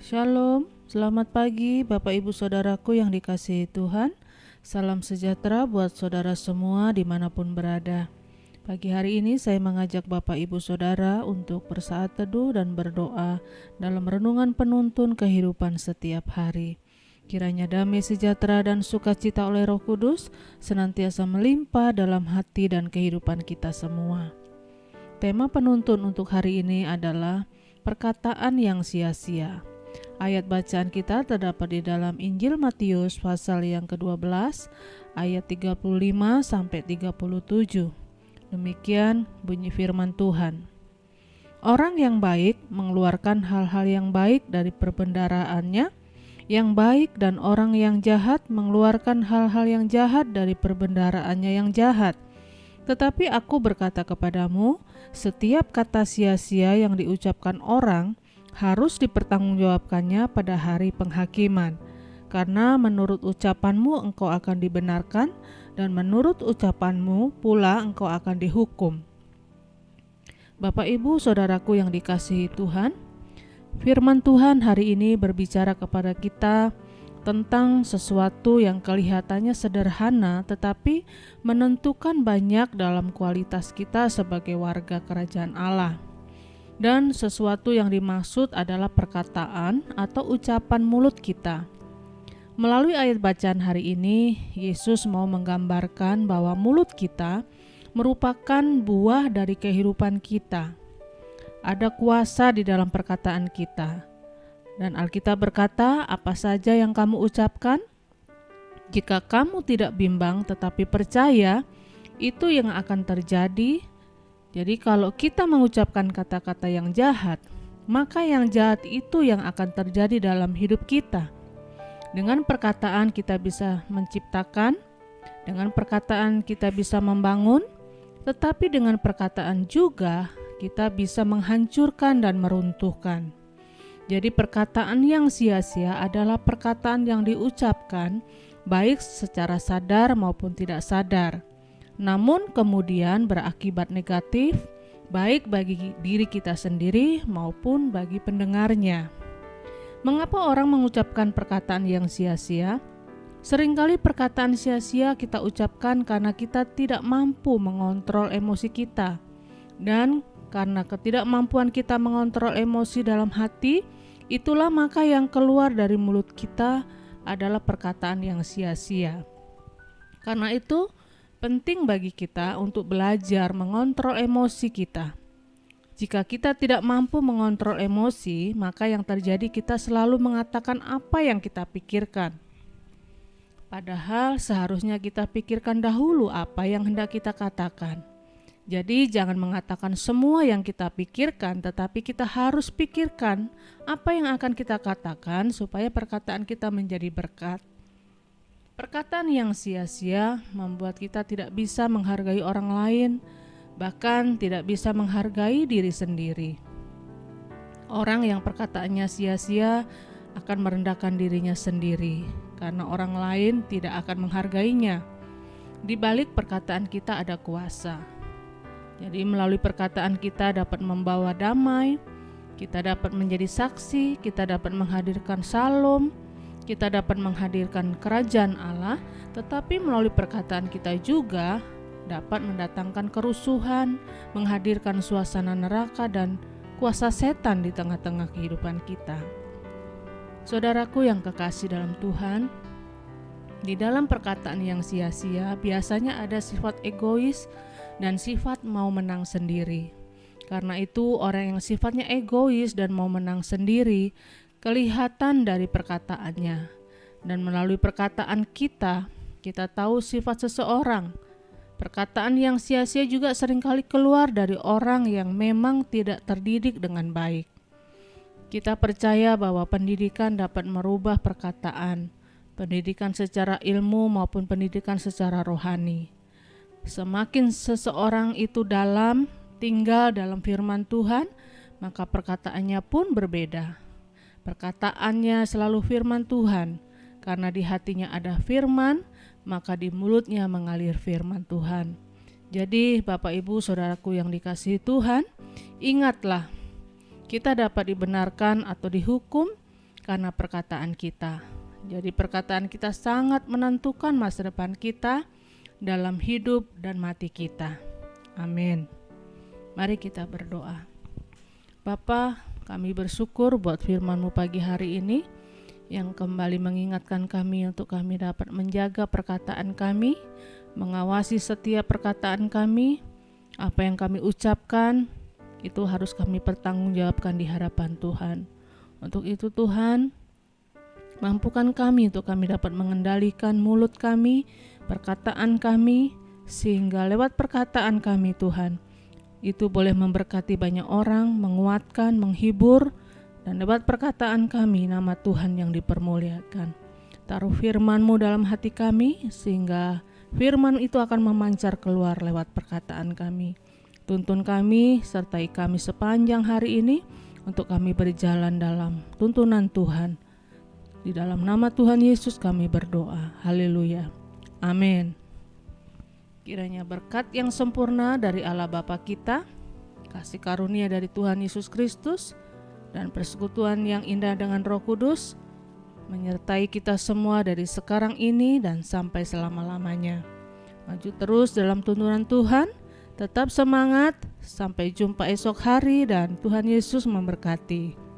Shalom, selamat pagi Bapak Ibu Saudaraku yang dikasihi Tuhan. Salam sejahtera buat saudara semua dimanapun berada. Pagi hari ini saya mengajak Bapak Ibu Saudara untuk bersaat teduh dan berdoa dalam renungan penuntun kehidupan setiap hari. Kiranya damai sejahtera dan sukacita oleh Roh Kudus senantiasa melimpah dalam hati dan kehidupan kita semua. Tema penuntun untuk hari ini adalah perkataan yang sia-sia. Ayat bacaan kita terdapat di dalam Injil Matius pasal yang ke-12 ayat 35 sampai 37. Demikian bunyi firman Tuhan. Orang yang baik mengeluarkan hal-hal yang baik dari perbendaharaannya, yang baik, dan orang yang jahat mengeluarkan hal-hal yang jahat dari perbendaharaannya yang jahat. Tetapi aku berkata kepadamu, setiap kata sia-sia yang diucapkan orang harus dipertanggungjawabkannya pada hari penghakiman, karena menurut ucapanmu engkau akan dibenarkan, dan menurut ucapanmu pula engkau akan dihukum. Bapak Ibu Saudaraku yang dikasihi Tuhan, firman Tuhan hari ini berbicara kepada kita tentang sesuatu yang kelihatannya sederhana tetapi menentukan banyak dalam kualitas kita sebagai warga kerajaan Allah. Dan sesuatu yang dimaksud adalah perkataan atau ucapan mulut kita. Melalui ayat bacaan hari ini, Yesus mau menggambarkan bahwa mulut kita merupakan buah dari kehidupan kita. Ada kuasa di dalam perkataan kita. Dan Alkitab berkata, apa saja yang kamu ucapkan, jika kamu tidak bimbang tetapi percaya, itu yang akan terjadi. Jadi kalau kita mengucapkan kata-kata yang jahat, maka yang jahat itu yang akan terjadi dalam hidup kita. Dengan perkataan kita bisa menciptakan, dengan perkataan kita bisa membangun, tetapi dengan perkataan juga kita bisa menghancurkan dan meruntuhkan. Jadi perkataan yang sia-sia adalah perkataan yang diucapkan baik secara sadar maupun tidak sadar, namun kemudian berakibat negatif baik bagi diri kita sendiri maupun bagi pendengarnya. Mengapa orang mengucapkan perkataan yang sia-sia? Seringkali perkataan sia-sia kita ucapkan karena kita tidak mampu mengontrol emosi kita. Dan karena ketidakmampuan kita mengontrol emosi dalam hati, itulah maka yang keluar dari mulut kita adalah perkataan yang sia-sia. Karena itu, penting bagi kita untuk belajar mengontrol emosi kita. Jika kita tidak mampu mengontrol emosi, maka yang terjadi kita selalu mengatakan apa yang kita pikirkan. Padahal seharusnya kita pikirkan dahulu apa yang hendak kita katakan. Jadi jangan mengatakan semua yang kita pikirkan, tetapi kita harus pikirkan apa yang akan kita katakan supaya perkataan kita menjadi berkat. Perkataan yang sia-sia membuat kita tidak bisa menghargai orang lain, bahkan tidak bisa menghargai diri sendiri. Orang yang perkataannya sia-sia akan merendahkan dirinya sendiri, karena orang lain tidak akan menghargainya. Di balik perkataan kita ada kuasa. Jadi melalui perkataan kita dapat membawa damai, kita dapat menjadi saksi, kita dapat menghadirkan shalom, kita dapat menghadirkan kerajaan Allah, tetapi melalui perkataan kita juga dapat mendatangkan kerusuhan, menghadirkan suasana neraka dan kuasa setan di tengah-tengah kehidupan kita. Saudaraku yang kekasih dalam Tuhan, di dalam perkataan yang sia-sia biasanya ada sifat egois dan sifat mau menang sendiri. Karena itu orang yang sifatnya egois dan mau menang sendiri kelihatan dari perkataannya. Dan melalui perkataan kita tahu sifat seseorang. Perkataan yang sia-sia juga seringkali keluar dari orang yang memang tidak terdidik dengan baik. Kita percaya bahwa pendidikan dapat merubah perkataan, pendidikan secara ilmu maupun pendidikan secara rohani. Semakin seseorang itu tinggal dalam firman Tuhan, maka perkataannya pun berbeda. Perkataannya selalu firman Tuhan, karena di hatinya ada firman, maka di mulutnya mengalir firman Tuhan. Jadi Bapak Ibu Saudaraku yang dikasihi Tuhan, ingatlah, kita dapat dibenarkan atau dihukum karena perkataan kita. Jadi perkataan kita sangat menentukan masa depan kita dalam hidup dan mati kita. Amin. Mari kita berdoa. Bapa, kami bersyukur buat firman-Mu pagi hari ini yang kembali mengingatkan kami untuk kami dapat menjaga perkataan kami, mengawasi setiap perkataan kami, apa yang kami ucapkan itu harus kami pertanggungjawabkan di hadapan Tuhan. Untuk itu Tuhan, mampukan kami untuk kami dapat mengendalikan mulut kami, perkataan kami, sehingga lewat perkataan kami Tuhan, itu boleh memberkati banyak orang, menguatkan, menghibur, dan lewat perkataan kami nama Tuhan yang dipermuliakan. Taruh firman-Mu dalam hati kami, sehingga firman itu akan memancar keluar lewat perkataan kami. Tuntun kami, sertai kami sepanjang hari ini, untuk kami berjalan dalam tuntunan Tuhan. Di dalam nama Tuhan Yesus kami berdoa. Haleluya. Amin. Kiranya berkat yang sempurna dari Allah Bapa kita, kasih karunia dari Tuhan Yesus Kristus, dan persekutuan yang indah dengan Roh Kudus menyertai kita semua dari sekarang ini dan sampai selama-lamanya. Maju terus dalam tuntunan Tuhan, tetap semangat, sampai jumpa esok hari dan Tuhan Yesus memberkati.